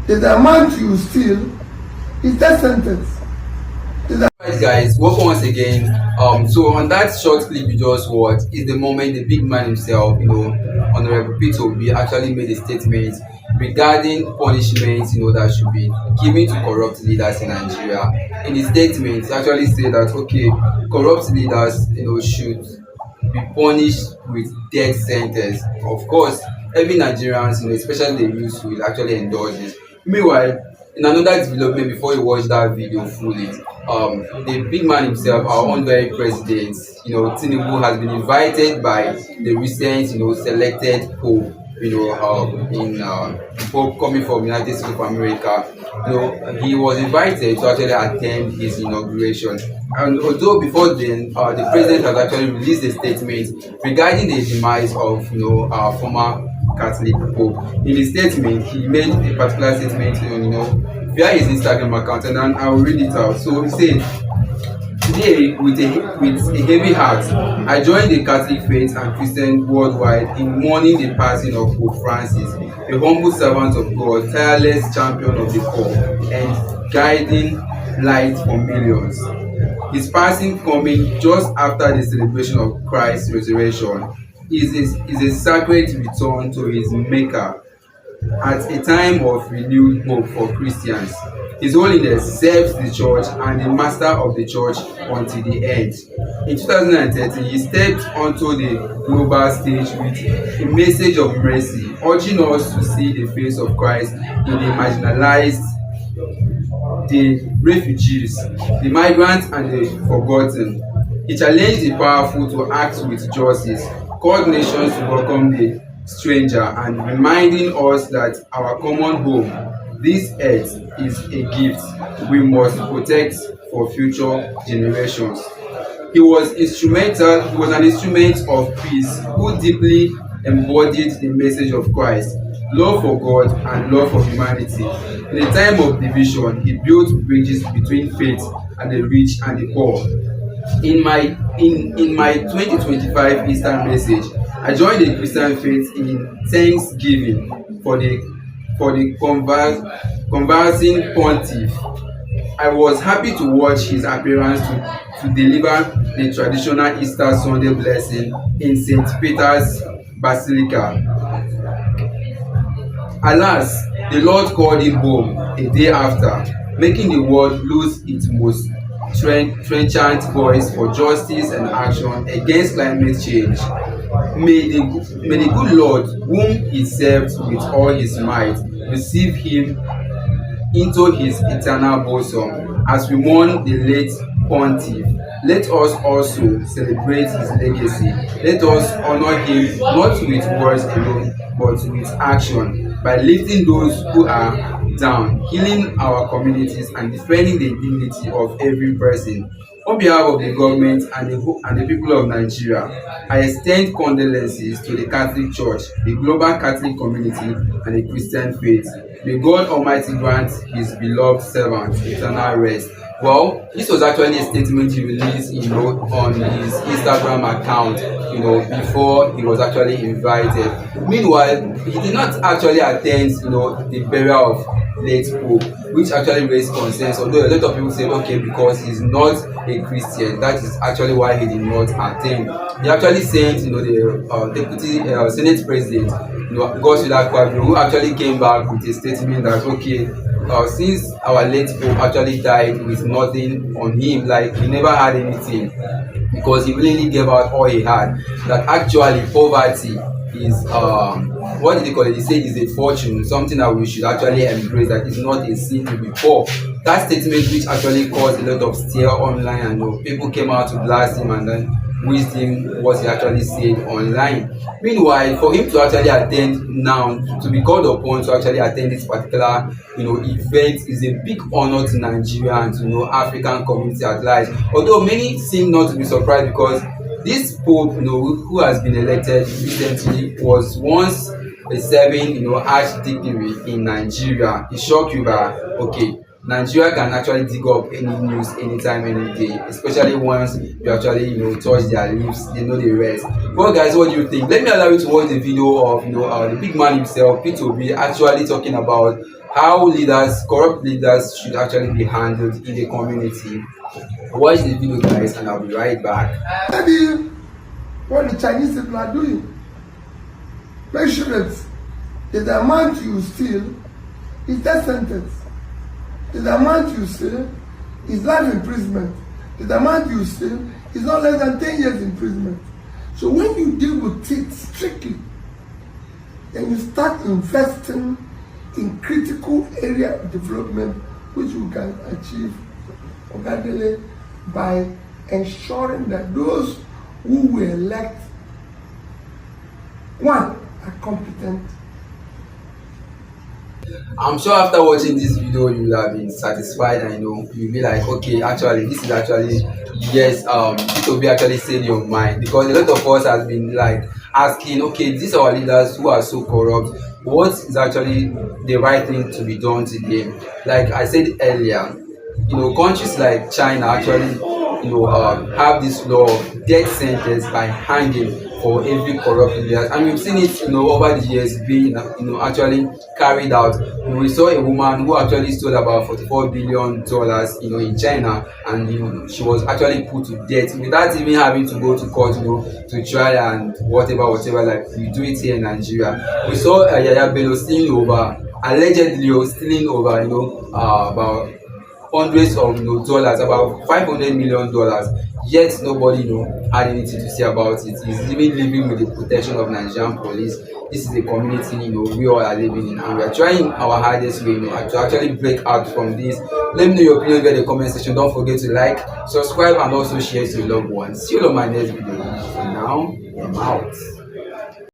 If the amount you steal is death sentence. Alright guys, welcome once again. So on that short clip you just watched is the moment the big man himself, Honorable Peter Obi actually made a statement regarding punishments, that should be given to corrupt leaders in Nigeria. In his statement, he actually said that okay, corrupt leaders, should be punished with death sentence. Of course, every Nigerians, especially the youth, will actually endorse this. Meanwhile, in another development, before you watch that video fully, the big man himself, our own very president, Tinubu, has been invited by the recent, selected pope, in pope coming from United States of America. He was invited to actually attend his inauguration. And although before then, the president has actually released a statement regarding the demise of, our former Catholic Pope. In his statement, he made a particular statement, via his Instagram account, and then I will read it out. So he said, "Today, with a heavy heart, I join the Catholic faith and Christians worldwide in mourning the passing of Pope Francis, a humble servant of God, tireless champion of the poor, and guiding light for millions. His passing, coming just after the celebration of Christ's resurrection, is a sacred return to his Maker at a time of renewed hope for Christians. His Holiness serves the Church and the Master of the Church until the end. In 2013, he stepped onto the global stage with a message of mercy, urging us to see the face of Christ in the marginalized, the refugees, the migrants, and the forgotten. He challenged the powerful to act with justice, called nations to welcome the stranger, and reminding us that our common home, this earth, is a gift we must protect for future generations. He was an instrument of peace who deeply embodied the message of Christ, love for God and love for humanity. In a time of division, he built bridges between faith and the rich and the poor. In my 2025 Easter message, I joined the Christian faith in thanksgiving for the conversing pontiff. I was happy to watch his appearance to deliver the traditional Easter Sunday blessing in St. Peter's Basilica. Alas, the Lord called him home a day after, making the world lose its most trenchant voice for justice and action against climate change. May the good Lord, whom he served with all his might, receive him into his eternal bosom. As we mourn the late pontiff, let us also celebrate his legacy. Let us honor him not with words alone, but with action, by lifting those who are down, healing our communities, and defending the dignity of every person. On behalf of the government and the people of Nigeria, I extend condolences to the Catholic Church, the global Catholic community, and the Christian faith. May God Almighty grant his beloved servant eternal rest. Well, this was actually a statement he released, on his Instagram account, before he was actually invited. Meanwhile, he did not actually attend, the burial of late Pope, which actually raised concerns. Although a lot of people said, okay, because he's not a Christian, that is actually why he did not attend. He actually sent, the deputy Senate president, Godswill Akpabio, who actually came back with a statement that okay, since our late Pope actually died with nothing on him, like he never had anything, because he willingly gave out all he had, that actually poverty is what did they call it? He said is a fortune, something that we should actually embrace, that is not a sin to be poor. That statement, which actually caused a lot of stir online, and people came out to blast him and then wished him what he actually said online. Meanwhile, for him to actually attend now, to be called upon to actually attend this particular event, is a big honor to Nigeria and to African community at large. Although many seem not to be surprised, because this Pope, who has been elected recently, was once a serving, archdeaconry in Nigeria. It shocked you that okay, Nigeria can actually dig up any news anytime, any day, especially once you actually touch their lips, they know the rest. Well, guys, what do you think? Let me allow you to watch the video of the big man himself, P2B, actually talking about how corrupt leaders, should actually be handled in the community. Watch the video, guys, and I'll be right back. Maybe what the Chinese people are doing. Make sure that the amount you steal is death sentence. The amount you steal is life imprisonment. The amount you steal is not less than 10 years imprisonment. So when you deal with it strictly, then you start investing in critical area of development which you can achieve organically by ensuring that those who will elect, one, are competent. I'm sure after watching this video you will have been satisfied, and you'll be like, okay, actually this is actually, yes, this will be actually saying your mind, because a lot of us has been like asking, okay, these are our leaders who are so corrupt, what is actually the right thing to be done today? Like I said earlier, countries like China actually have this law of death sentence by hanging for every corrupt leader, and we've seen it over the years being actually carried out. We saw a woman who actually stole about $44 billion in China, and she was actually put to death without even having to go to court to try and whatever like we do it here in Nigeria. We saw Yaya Bello allegedly stealing over about hundreds of dollars, about $500 million. Yet nobody had anything to say about it. He's even living with the protection of Nigerian police. This is a community we all are living in, and we are trying our hardest way to actually break out from this. Let me know your opinion in the comment section. Don't forget to like, subscribe, and also share to your loved ones. See you on my next video. For now, I'm out.